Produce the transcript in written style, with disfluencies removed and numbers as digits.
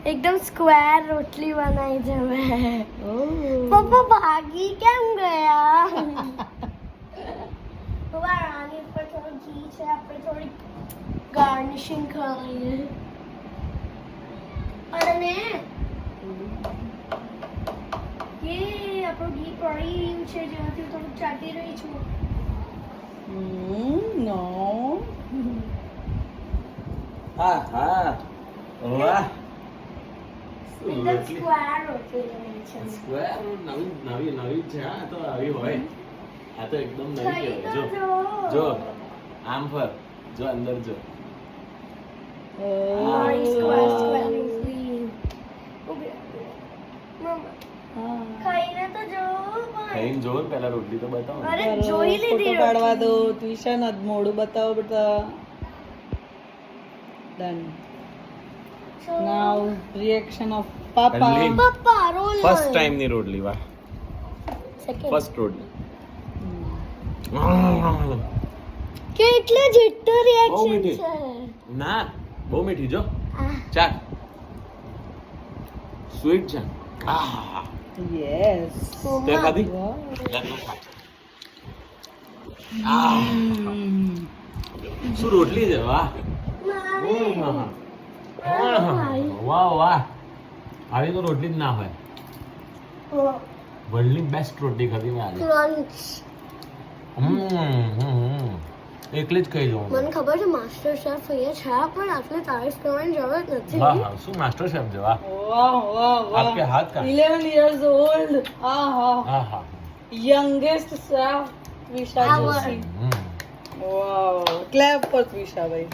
एकदम स्क्वायर रोटली बनाई છે મેં પપ્પા ભાગી કેમ ગયા પપ્પા આની ઉપર થોડું ઘી છે આપણે થોડી ગાર્નિશિંગ કરીએ અને ये આપણું ઘી પડી રહ્યું છે જેનાથી થોડું ચાટી રહી છું નો હા હા વાહ એકદમ સ્ક્વેર રોટલી બની છે સ્ક્વેર નવી છે આ તો આવી હોય આ તો એકદમ નવી કહેવાય જો જો આમ ફર જો અંદર જો મારી સ્ક્વેર સ્ક્વેર રોટલી મમ્મા ખાઈને તો જો ખાઈને જો પહેલા રોટલી તો બતાવો અરે જોઈ લીધી ફોટો પાડવા દો ટ્યુશન જ મોડું બતાવો બેટા done now reaction of papa Only- પપ્પા રોલ ફર્સ્ટ ટાઈમ ની રોટલી વાહ સેકન્ડ ફર્સ્ટ રોટલી કેટલા જેટલું બહુ રિએક્શન મીઠી. છે ના બહુ મીઠી જો આહ, ચાલ સ્વીટ છે આહ યસ તે મમ્મા, ખાધી લે તું ખા. આહ શું રોટલી છે વાહ મારી. વાહ વાહ આવી તો રોટલી જ ના હોય વર્લ્ડની બેસ્ટ રોટલી ખાધી મેં આજે ક્રંચ એકલી જ કહી દઉં મને ખબર છે માસ્ટર શેફ અહીંયા છે પણ આટલી તારીફ કરવાની જરૂર નથી વાહ હા શું માસ્ટર શેફ છે વાહ વાહ વાહ વાહ આપકે હાથ કા 11 years old આહા હા હા youngest chef વિશા Our. જોશી વાવ ક્લેપ પર વિશાભાઈ